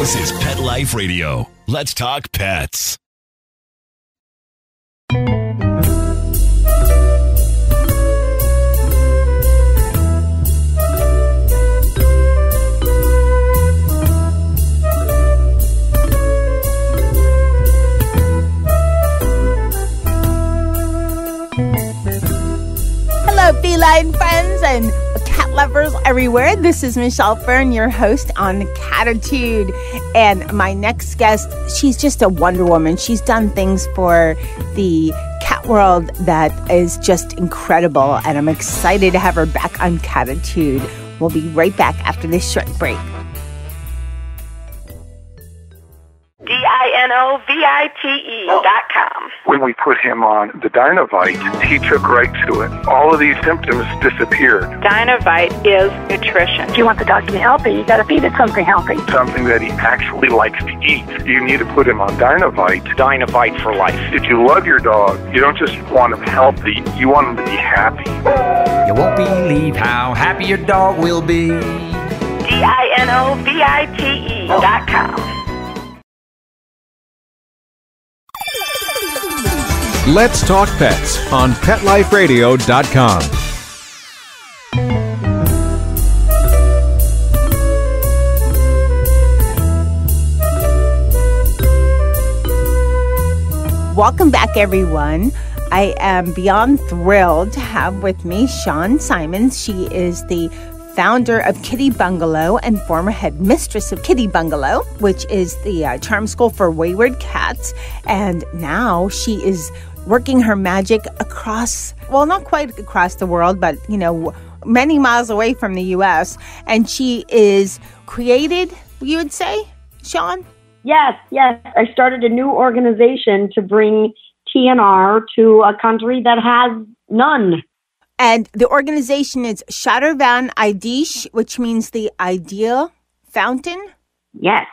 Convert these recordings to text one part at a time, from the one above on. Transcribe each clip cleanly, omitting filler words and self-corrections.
This is Pet Life Radio. Let's talk pets. Hello, feline friends and cat lovers everywhere. This is Michelle Fern, your host on Cattitude. And my next guest, she's just a Wonder Woman. She's done things for the cat world that is just incredible. And I'm excited to have her back on Cattitude. We'll be right back after this short break. DINOVITE.com. When we put him on the Dinovite, he took right to it. All of these symptoms disappeared. Dinovite is nutrition. If you want the dog to be healthy, you got to feed it something healthy. Something that he actually likes to eat. You need to put him on Dinovite. Dinovite for life. If you love your dog, you don't just want him healthy, you want him to be happy. You won't believe how happy your dog will be. DINOVITE.com. Let's Talk Pets on PetLifeRadio.com. Welcome back, everyone. I am beyond thrilled to have with me Shawn Simons. She is the founder of Kitty Bungalow and former headmistress of Kitty Bungalow, which is the charm school for Wayward Cats. And now she is working her magic across, well, not quite across the world, but, you know, many miles away from the U.S. And she is created, you would say, Shawn? Yes. I started a new organization to bring TNR to a country that has none. And the organization is Shatervan Idesh, which means the ideal fountain? Yes.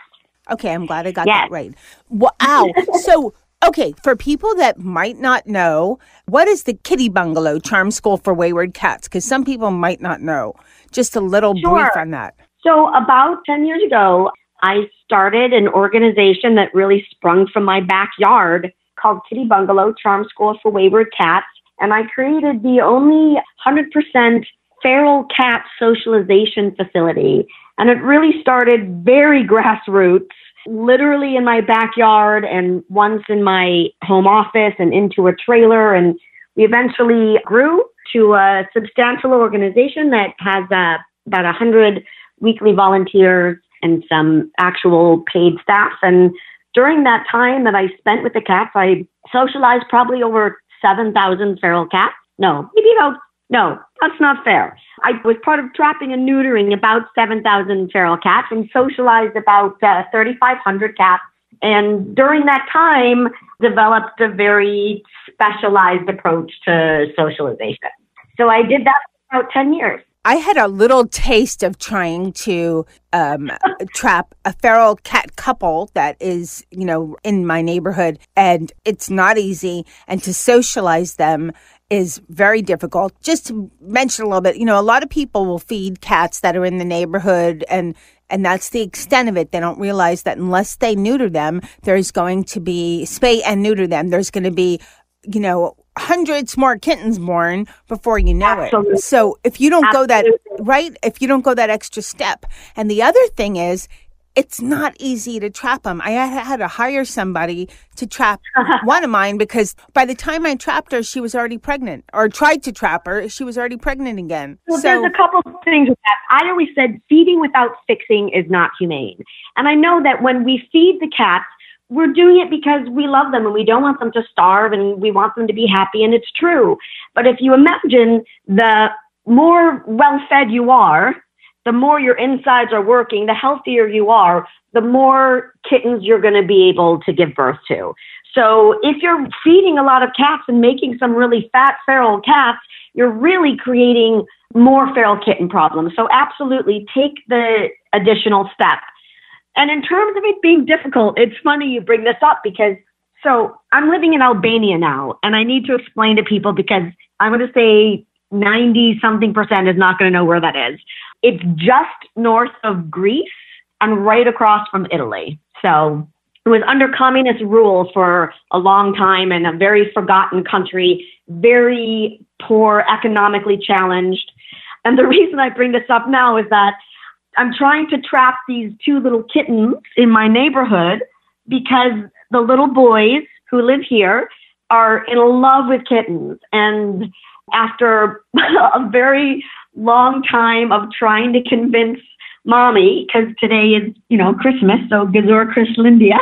Okay, I'm glad I got that right. Wow. So, okay, for people that might not know, what is the Kitty Bungalow Charm School for Wayward Cats? Because some people might not know. Just a little brief on that. So about 10 years ago, I started an organization that really sprung from my backyard called Kitty Bungalow Charm School for Wayward Cats. And I created the only 100% feral cat socialization facility. And it really started very grassroots, literally in my backyard and once in my home office and into a trailer. And we eventually grew to a substantial organization that has about 100 weekly volunteers and some actual paid staff. And during that time that I spent with the cats, I socialized probably over 7,000 feral cats. No, that's not fair. I was part of trapping and neutering about 7,000 feral cats and socialized about 3,500 cats. And during that time, developed a very specialized approach to socialization. So I did that for about 10 years. I had a little taste of trying to trap a feral cat couple that is, you know, in my neighborhood, and it's not easy. And to socialize them is very difficult. Just to mention a little bit, you know, a lot of people will feed cats that are in the neighborhood, and that's the extent of it. They don't realize that unless they neuter them, there's going to be spay and neuter them. There's going to be, you know, hundreds more kittens born before you know Absolutely. it. So if you don't Absolutely. go that right, if you don't go that extra step. And the other thing is, it's not easy to trap them. I had to hire somebody to trap one of mine because by the time I trapped her, she was already pregnant, or tried to trap her. She was already pregnant again. Well, there's a couple of things with that. I always said feeding without fixing is not humane. And I know that when we feed the cats, we're doing it because we love them and we don't want them to starve and we want them to be happy, and it's true. But if you imagine the more well-fed you are, the more your insides are working, the healthier you are, the more kittens you're going to be able to give birth to. So if you're feeding a lot of cats and making some really fat feral cats, you're really creating more feral kitten problems. So absolutely take the additional step. And in terms of it being difficult, it's funny you bring this up because, so I'm living in Albania now, and I need to explain to people because I'm going to say 90-something% is not going to know where that is. It's just north of Greece, and right across from Italy. So it was under communist rule for a long time in a very forgotten country, very poor, economically challenged. And the reason I bring this up now is that I'm trying to trap these 2 little kittens in my neighborhood because the little boys who live here are in love with kittens. And after a very long time of trying to convince Mommy, because today is, Christmas, so Gazor Christlindia,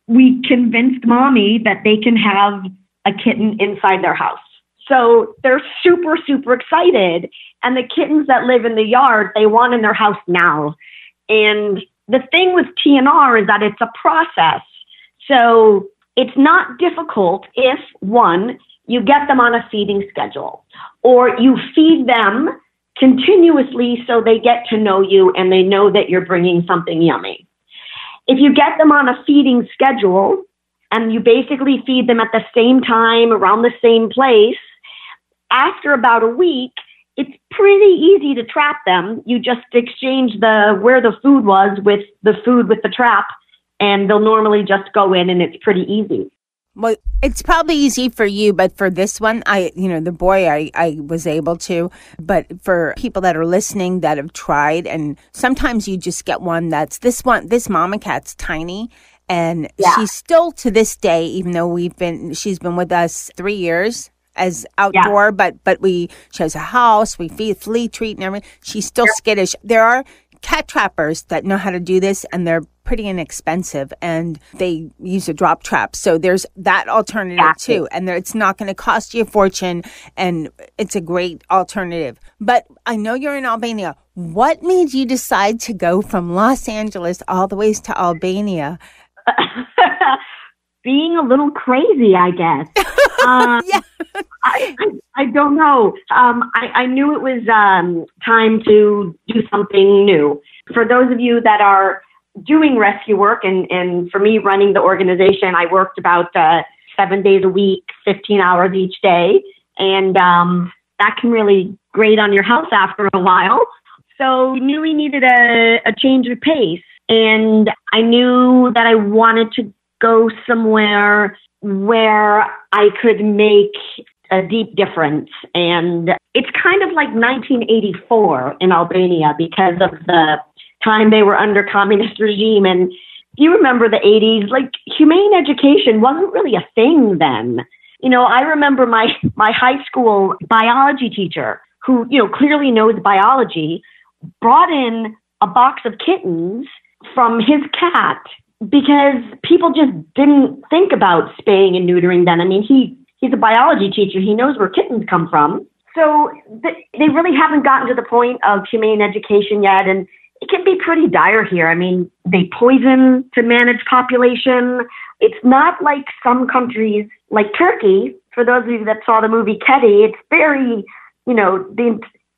we convinced Mommy that they can have a kitten inside their house. So they're super, super excited. And the kittens that live in the yard, they want in their house now. And the thing with TNR is that it's a process. So it's not difficult if, one, you get them on a feeding schedule, or you feed them continuously so they get to know you and they know that you're bringing something yummy. If you get them on a feeding schedule and you basically feed them at the same time, around the same place, after about a week, it's pretty easy to trap them. You just exchange where the food was with the food with the trap, and they'll normally just go in, and it's pretty easy. Well, it's probably easy for you, but for this one, the boy, I was able to. But for people that are listening that have tried, and sometimes you just get one this mama cat's tiny. And she's still to this day, even though she's been with us 3 years as outdoor, but she has a house, we feed, flea treat and everything. She's still skittish. There are cat trappers that know how to do this, and they're pretty inexpensive, and they use a drop trap. So there's that alternative too, and it's not going to cost you a fortune, and it's a great alternative. But I know you're in Albania. What made you decide to go from Los Angeles all the way to Albania? Being a little crazy, I guess. I don't know. I knew it was time to do something new. For those of you that are doing rescue work, and for me running the organization, I worked about 7 days a week, 15 hours each day. And that can really grate on your health after a while. So we knew we needed a change of pace. And I knew that I wanted to go somewhere where I could make a deep difference. And it's kind of like 1984 in Albania because of the time they were under communist regime. And you remember the 80s, like humane education wasn't really a thing then. I remember my high school biology teacher who, clearly knows biology, brought in a box of kittens from his cat because people just didn't think about spaying and neutering then. I mean, he's a biology teacher. He knows where kittens come from. So they really haven't gotten to the point of humane education yet. And it can be pretty dire here. I mean, they poison to manage population. It's not like some countries like Turkey. For those of you that saw the movie Kitty, it's very,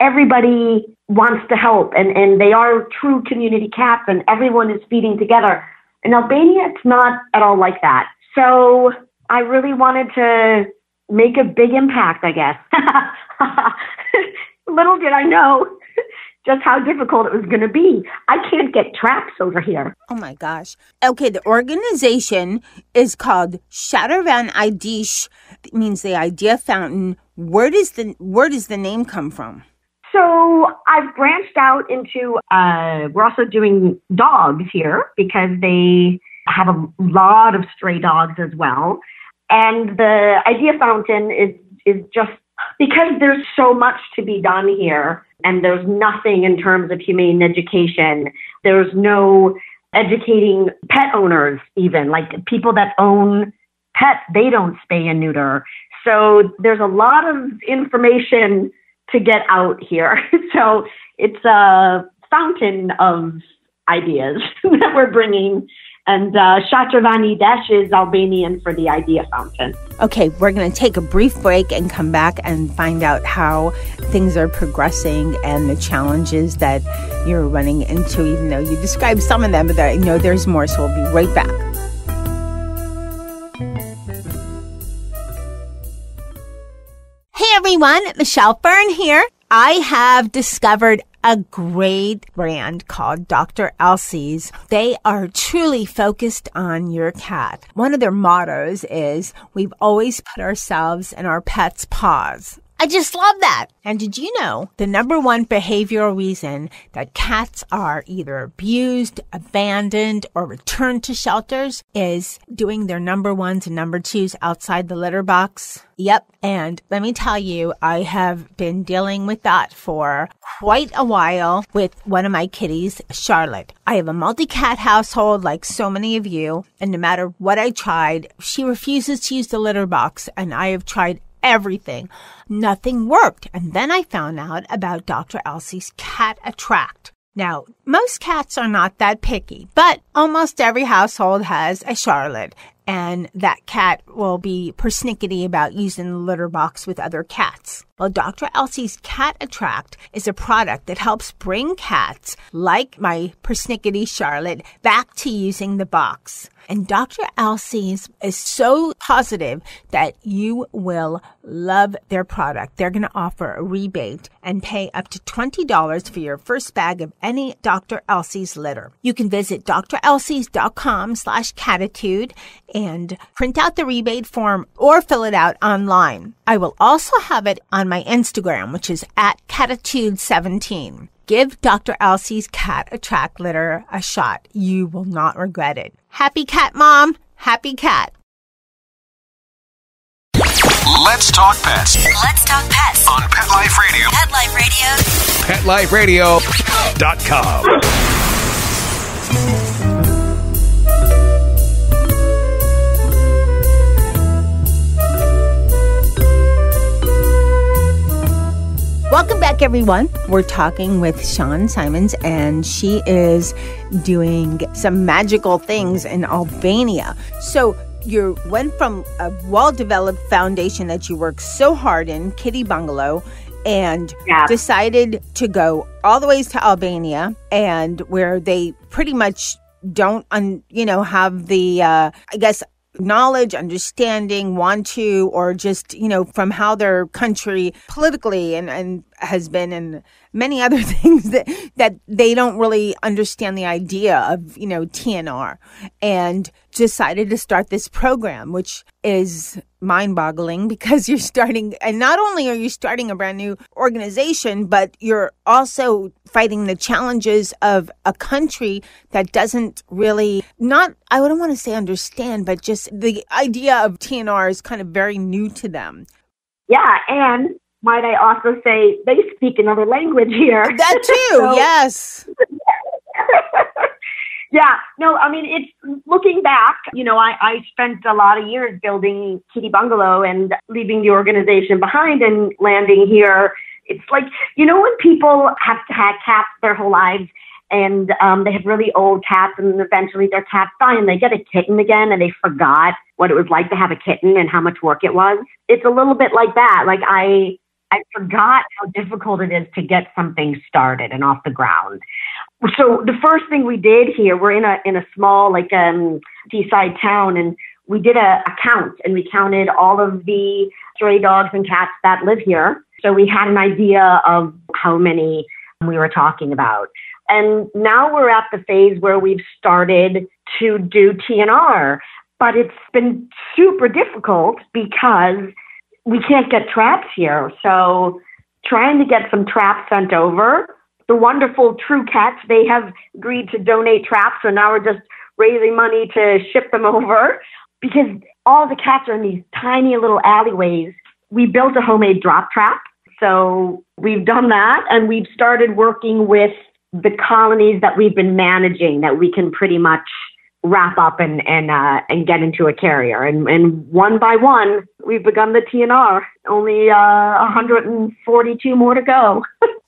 everybody wants to help, and they are true community cats, and everyone is feeding together. In Albania, it's not at all like that. So I really wanted to make a big impact, I guess. Little did I know just how difficult it was going to be. I can't get traps over here. Oh, my gosh. Okay, the organization is called Shatervan Idesh. It means the idea fountain. Where does the name come from? So I've branched out into, we're also doing dogs here because they have a lot of stray dogs as well. And the idea fountain is just because there's so much to be done here, and there's nothing in terms of humane education. There's no educating pet owners even, like people that own pets, they don't spay and neuter. So there's a lot of information to get out here. So it's a fountain of ideas that we're bringing. And Shatervan Idesh is Albanian for the idea fountain. Okay, we're going to take a brief break and come back and find out how things are progressing and the challenges that you're running into, even though you described some of them, but I know there's more, so we'll be right back. Hey everyone, Michelle Fern here. I have discovered a great brand called Dr. Elsie's. They are truly focused on your cat. One of their mottos is, we've always put ourselves in our pet's paws. I just love that. And did you know the number one behavioral reason that cats are either abused, abandoned, or returned to shelters is doing their number ones and number twos outside the litter box? Yep. And let me tell you, I have been dealing with that for quite a while with one of my kitties, Charlotte. I have a multi-cat household like so many of you, and no matter what I tried, she refuses to use the litter box, and I have tried everything. Nothing worked. And then I found out about Dr. Elsie's Cat Attract. Now, most cats are not that picky, but almost every household has a Charlotte, and that cat will be persnickety about using the litter box with other cats. Well, Dr. Elsie's Cat Attract is a product that helps bring cats, like my persnickety Charlotte, back to using the box. And Dr. Elsie's is so positive that you will love their product. They're going to offer a rebate and pay up to $20 for your first bag of any Dr. Elsie's litter. You can visit drelsies.com/Cattitude and print out the rebate form or fill it out online. I will also have it on my Instagram, which is @Cattitude17. Give Dr. Elsie's Cat Attract litter a shot. You will not regret it. Happy cat, Mom. Happy cat. Let's talk pets. Let's talk pets On Pet Life Radio. Pet Life Radio. PetLifeRadio.com. Welcome back, everyone. We're talking with Shawn Simons, and she is doing some magical things in Albania. So you went from a well-developed foundation that you worked so hard in, Kitty Bungalow, and decided to go all the ways to Albania, and where they pretty much don't, have the, knowledge, understanding, want to, or just, from how their country politically and has been, and many other things that they don't really understand the idea of, TNR, and decided to start this program, which is mind-boggling because you're starting, and not only are you starting a brand new organization, but you're also fighting the challenges of a country that doesn't really, I wouldn't want to say understand, but just the idea of TNR is kind of very new to them. Yeah, and might I also say they speak another language here. That too, yes. Yeah, no, I mean, it's looking back, I spent a lot of years building Kitty Bungalow and leaving the organization behind and landing here. It's like, when people have had cats their whole lives and they have really old cats and eventually their cats die and they get a kitten again and they forgot what it was like to have a kitten and how much work it was. It's a little bit like that. Like I forgot how difficult it is to get something started and off the ground. So the first thing we did here, we're in a small seaside town, and we did a count, and we counted all of the stray dogs and cats that live here. So we had an idea of how many we were talking about. And now we're at the phase where we've started to do TNR, but it's been super difficult because we can't get traps here. So trying to get some traps sent over. The wonderful True Cats, they have agreed to donate traps. So now we're just raising money to ship them over because all the cats are in these tiny little alleyways. We built a homemade drop trap. So we've done that, and we've started working with the colonies that we've been managing that we can pretty much wrap up and get into a carrier. And one by one, we've begun the TNR. Only 142 more to go.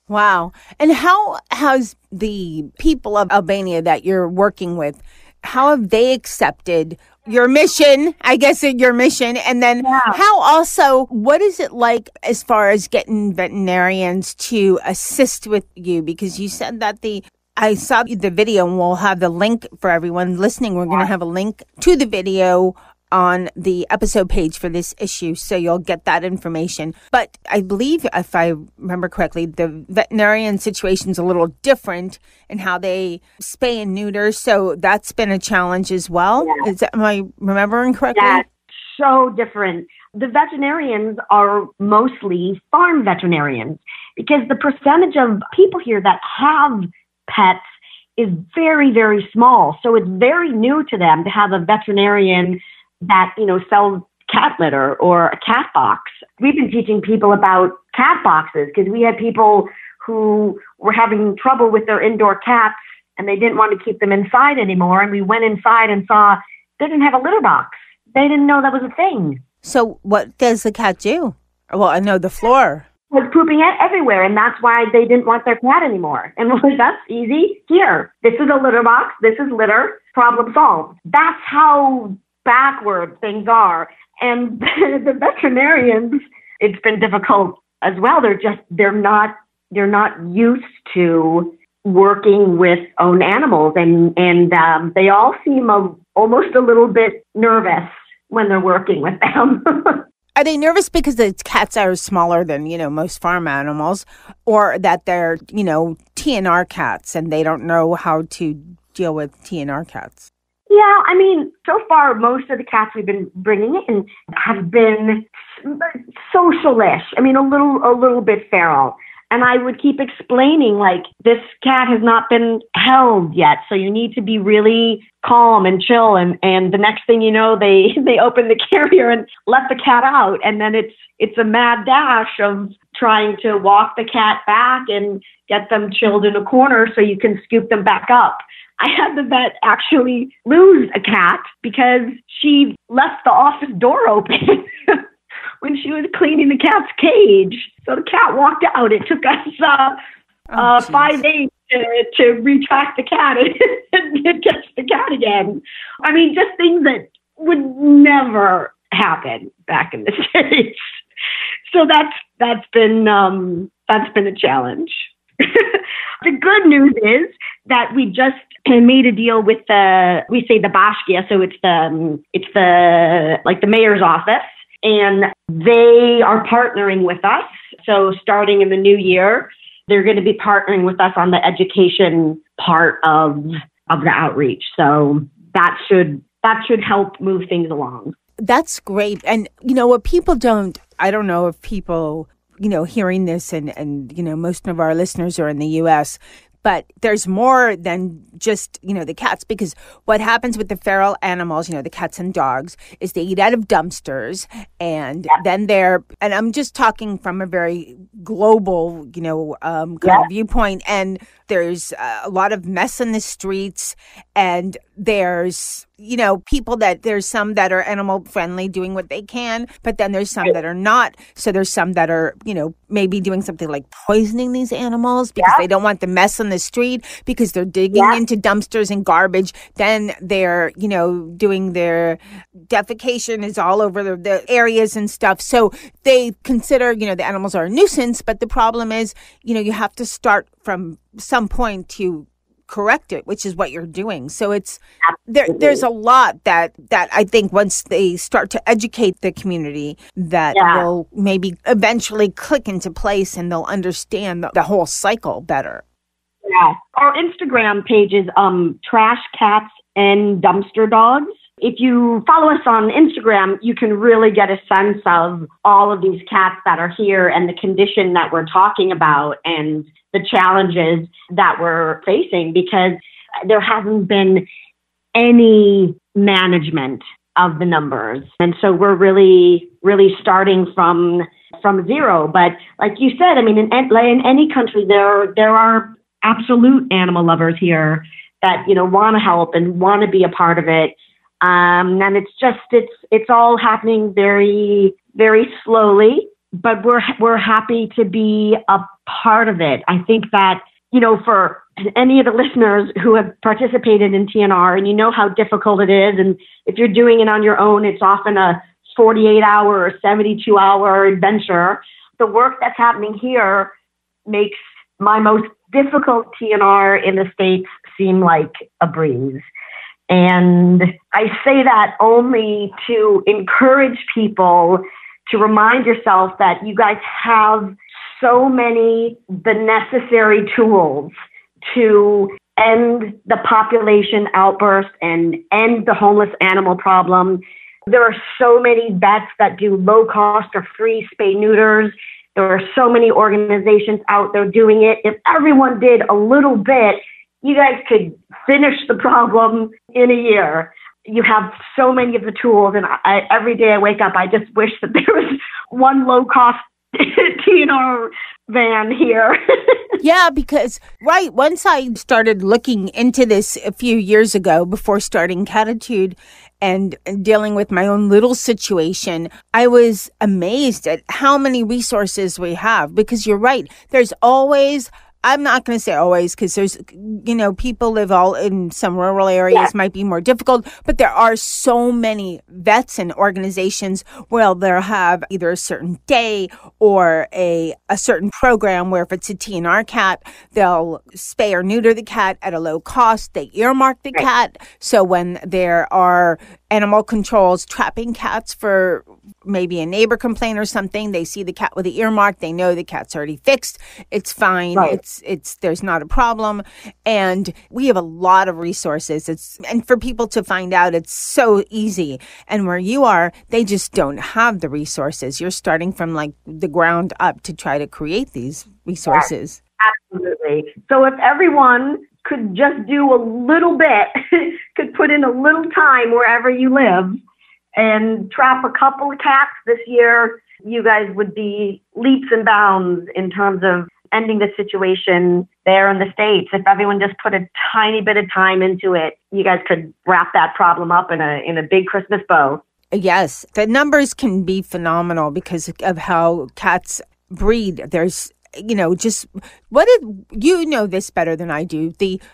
Wow. And how has the people of Albania that you're working with, how have they accepted your mission, I guess your mission, and then how also, what is it like as far as getting veterinarians to assist with you? Because you said that I saw the video, and we'll have the link for everyone listening. We're going to have a link to the video on the episode page for this issue, so you'll get that information. But I believe, if I remember correctly, the veterinarian situation's a little different in how they spay and neuter, so that's been a challenge as well. Yeah. Am I remembering correctly? That's so different. The veterinarians are mostly farm veterinarians because the percentage of people here that have pets is very, very small. So it's very new to them to have a veterinarian that, sells cat litter or a cat box. We've been teaching people about cat boxes because we had people who were having trouble with their indoor cats and they didn't want to keep them inside anymore. And we went inside and saw they didn't have a litter box. They didn't know that was a thing. So what does the cat do? Well, I know the floor was pooping it everywhere, and that's why they didn't want their cat anymore. And we're like, that's easy. Here, this is a litter box. This is litter. Problem solved. That's how backward things are. And the veterinarians, it's been difficult as well. They're not used to working with own animals, and they all seem almost a little bit nervous when they're working with them. Are they nervous because the cats are smaller than, most farm animals, or that they're, TNR cats and they don't know how to deal with TNR cats? Yeah, so far, most of the cats we've been bringing in have been social-ish. A little bit feral. And I would keep explaining, this cat has not been held yet, so you need to be really calm and chill. And the next thing you know, they open the carrier and let the cat out. And then it's a mad dash of trying to walk the cat back and get them chilled in a corner so you can scoop them back up. I had the vet actually lose a cat because she left the office door open when she was cleaning the cat's cage. So the cat walked out. It took us 5 days to retract the cat and catch the cat again. Just things that would never happen back in the States. So that's been a challenge. The good news is that we just made a deal with the Bashkia, so it's the mayor's office. And they are partnering with us. So starting in the new year, they're going to be partnering with us on the education part of the outreach. So that should help move things along. That's great. And, what people don't, I don't know if people, hearing this and most of our listeners are in the U.S., but there's more than just, the cats, because what happens with the feral animals, the cats and dogs, is they eat out of dumpsters, and then and I'm just talking from a very global, kind of viewpoint, and there's a lot of mess in the streets, and there's, people there's some that are animal friendly doing what they can, but then there's some that are not. So there's some that are, maybe doing something like poisoning these animals because they don't want the mess on the street, because they're digging into dumpsters and garbage. Then they're, doing their defecation is all over the areas and stuff. So they consider, the animals are a nuisance, but the problem is, you have to start from some point to correct it, which is what you're doing. So it's there's a lot that I think once they start to educate the community that will maybe eventually click into place and they'll understand the whole cycle better. Yeah. Our Instagram page is Trash Cats and Dumpster Dogs. If you follow us on Instagram, you can really get a sense of all of these cats that are here and the condition that we're talking about and the challenges that we're facing, because there hasn't been any management of the numbers. And so we're really, really starting from zero. But like you said, in any country, there are absolute animal lovers here that, want to help and want to be a part of it. And it's all happening very, very slowly, but we're happy to be a part of it. I think that, for any of the listeners who have participated in TNR, and how difficult it is, and if you're doing it on your own, it's often a 48-hour or 72-hour adventure. The work that's happening here makes my most difficult TNR in the States seem like a breeze. And I say that only to encourage people to remind yourself that you guys have so many, the necessary tools to end the population outburst and end the homeless animal problem. There are so many vets that do low cost or free spay neuters. There are so many organizations out there doing it. If everyone did a little bit, you guys could finish the problem in a year. You have so many of the tools, and every day I wake up, I just wish that there was one low-cost TNR van here. Yeah, because, right, once I started looking into this a few years ago before starting Cattitude and dealing with my own little situation, I was amazed at how many resources we have. Because you're right, there's always... I'm not going to say always, because there's, people live all in some rural areas, might be more difficult, but there are so many vets and organizations where they'll have either a certain day or a certain program where if it's a TNR cat, they'll spay or neuter the cat at a low cost. They earmark the cat. So when there are animal controls trapping cats for maybe a neighbor complaint or something, they see the cat with the earmark, they know the cat's already fixed, it's fine, it's there's not a problem. And we have a lot of resources. And for people to find out, it's so easy. And where you are, they just don't have the resources. You're starting from like the ground up to try to create these resources. Yes, absolutely. So if everyone could just do a little bit, could put in a little time wherever you live and trap a couple of cats this year, you guys would be leaps and bounds in terms of ending the situation there in the States. If everyone just put a tiny bit of time into it, you guys could wrap that problem up in a big Christmas bow. Yes, the numbers can be phenomenal because of how cats breed. There's just you know this better than I do.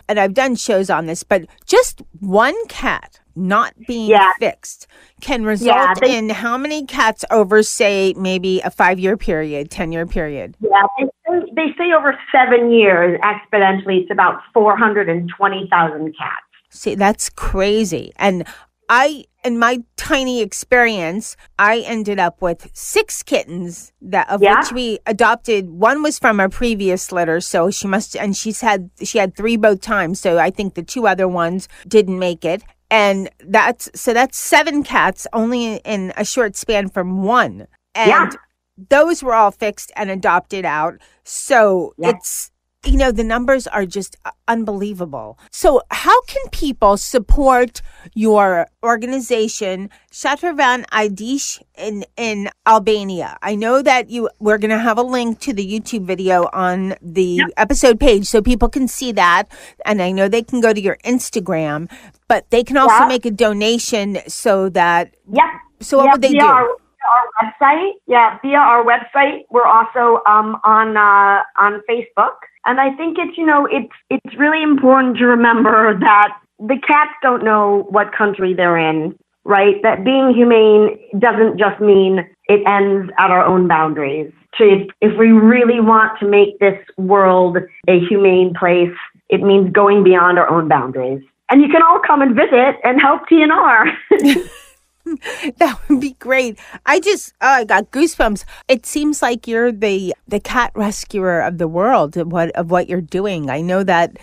And I've done shows on this, but just one cat not being fixed can result in how many cats over, say, maybe a 5-year period, 10-year period? Yeah, they say over 7 years, exponentially, it's about 420,000 cats. See, that's crazy. And in my tiny experience, I ended up with 6 kittens which we adopted. One was from a previous litter, so she had 3 both times. So I think the 2 other ones didn't make it. And that's 7 cats only in a short span from one. And those were all fixed and adopted out. So it's, the numbers are just unbelievable. So how can people support your organization, Shatervan Idesh, in Albania? I know that we're going to have a link to the YouTube video on the episode page so people can see that. And I know they can go to your Instagram, but they can also make a donation so that... So what would they do? Our website. Via our website. We're also on Facebook. And I think it's really important to remember that the cats don't know what country they're in, right? That being humane doesn't just mean it ends at our own boundaries. If we really want to make this world a humane place, it means going beyond our own boundaries. And you can all come and visit and help TNR. That would be great. I got goosebumps. It seems like you're the cat rescuer of the world of what you're doing. I know that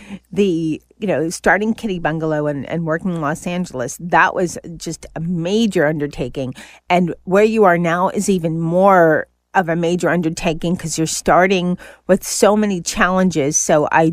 starting Kitty Bungalow and working in Los Angeles, that was just a major undertaking. And where you are now is even more of a major undertaking because you're starting with so many challenges. So I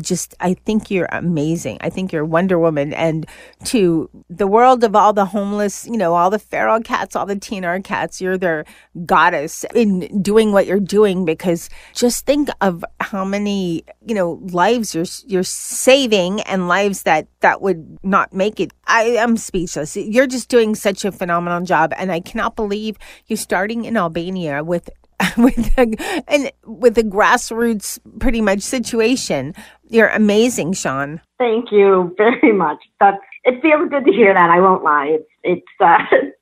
think you're amazing. I think you're Wonder Woman. And to the world of all the homeless, all the feral cats, all the TNR cats, you're their goddess in doing what you're doing, because just think of how many, lives you're saving and lives that would not make it. I am speechless. You're just doing such a phenomenal job. And I cannot believe you're starting in Albania with a grassroots pretty much situation. You're amazing, Shawn. Thank you very much. It feels good to hear that. I won't lie. It's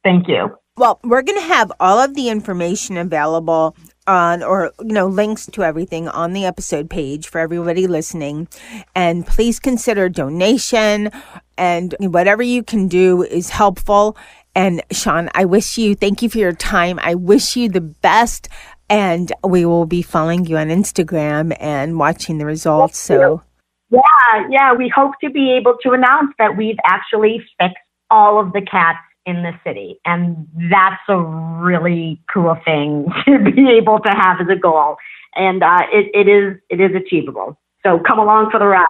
thank you. Well, we're going to have all of the information available on, or, links to everything on the episode page for everybody listening. And please consider donation, and whatever you can do is helpful. And Shawn, thank you for your time. I wish you the best. And we will be following you on Instagram and watching the results. So, yeah, we hope to be able to announce that we've actually fixed all of the cats in the city. And that's a really cool thing to be able to have as a goal. And it is achievable. So come along for the ride.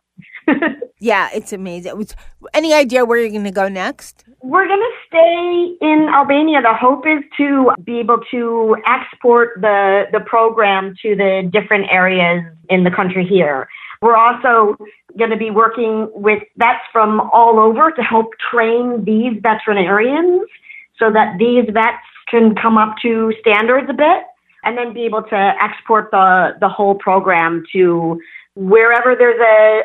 Yeah, it's amazing. Any idea where you're going to go next? We're going to stay in Albania. The hope is to be able to export the program to the different areas in the country here. We're also going to be working with vets from all over to help train these veterinarians so that these vets can come up to standards a bit, and then be able to export the whole program to wherever there's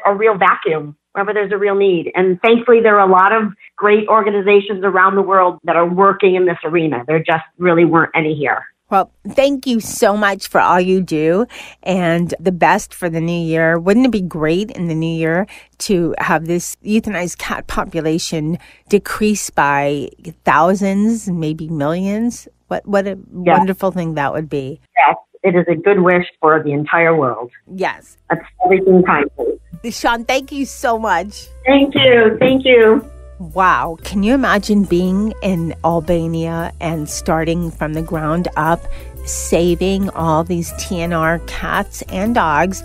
a real vacuum, wherever there's a real need. And thankfully, there are a lot of great organizations around the world that are working in this arena. There just really weren't any here. Well, thank you so much for all you do, and the best for the new year. Wouldn't it be great in the new year to have this euthanized cat population decrease by thousands, maybe millions? What a wonderful thing that would be. Yes, it is a good wish for the entire world. Yes. That's everything kindly. Shawn, thank you so much. Thank you. Wow. Can you imagine being in Albania and starting from the ground up, saving all these TNR cats and dogs?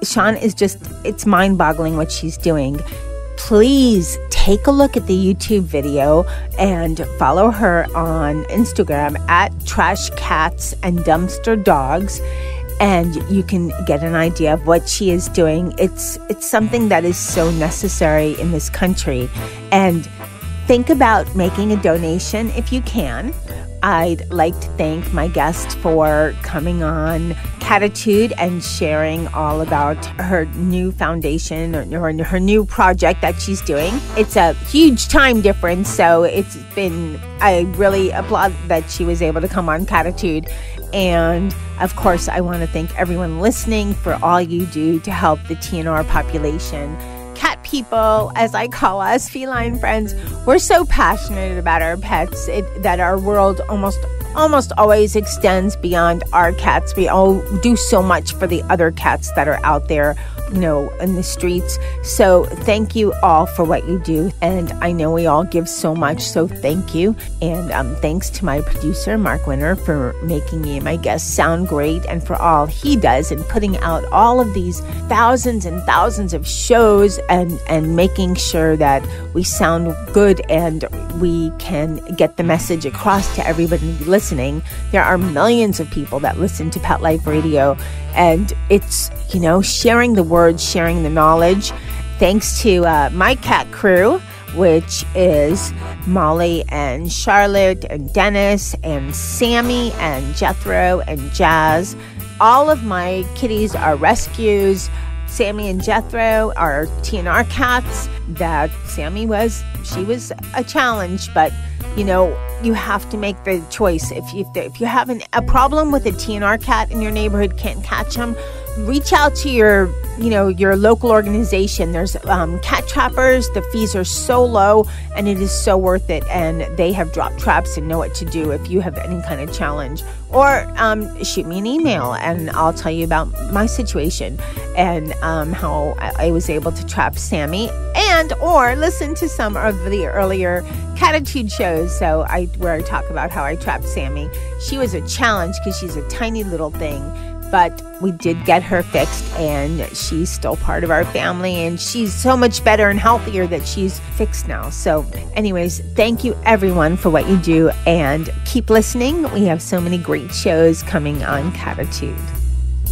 Shawn is it's mind-boggling what she's doing. Please take a look at the YouTube video and follow her on Instagram at Trash Cats and Dumpster Dogs. And you can get an idea of what she is doing. It's something that is so necessary in this country. And think about making a donation if you can. I'd like to thank my guest for coming on Cattitude and sharing all about her new foundation or her new project that she's doing. It's a huge time difference, so I really applaud that she was able to come on Cattitude. And of course, I want to thank everyone listening for all you do to help the TNR population. Cat people, as I call us, feline friends, we're so passionate about our pets that our world almost always extends beyond our cats. We all do so much for the other cats that are out there, in the streets. So thank you all for what you do. And I know we all give so much, so thank you. And thanks to my producer, Mark Winter, for making me and my guests sound great, and for all he does in putting out all of these thousands and thousands of shows and making sure that we sound good and we can get the message across to everybody listening. There are millions of people that listen to Pet Life Radio, and it's, sharing the words, sharing the knowledge. Thanks to my cat crew, which is Molly and Charlotte and Dennis and Sammy and Jethro and Jazz. All of my kitties are rescues. Sammy and Jethro are TNR cats. That Sammy was a challenge, but you have to make the choice. If you have a problem with a TNR cat in your neighborhood, can't catch them, reach out to your local organization. There's cat trappers. The fees are so low, and it is so worth it. And they have drop traps and know what to do if you have any kind of challenge. Or shoot me an email, and I'll tell you about my situation and how I was able to trap Sammy, or listen to some of the earlier Cattitude shows. Where I talk about how I trapped Sammy. She was a challenge because she's a tiny little thing. But we did get her fixed, and she's still part of our family, and she's so much better and healthier that she's fixed now. So anyways, thank you everyone for what you do, and keep listening. We have so many great shows coming on Cattitude.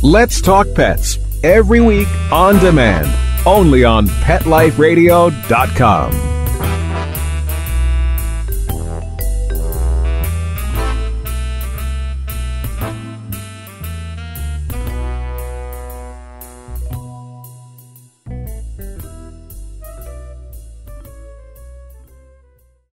Let's Talk Pets, every week on demand, only on PetLifeRadio.com.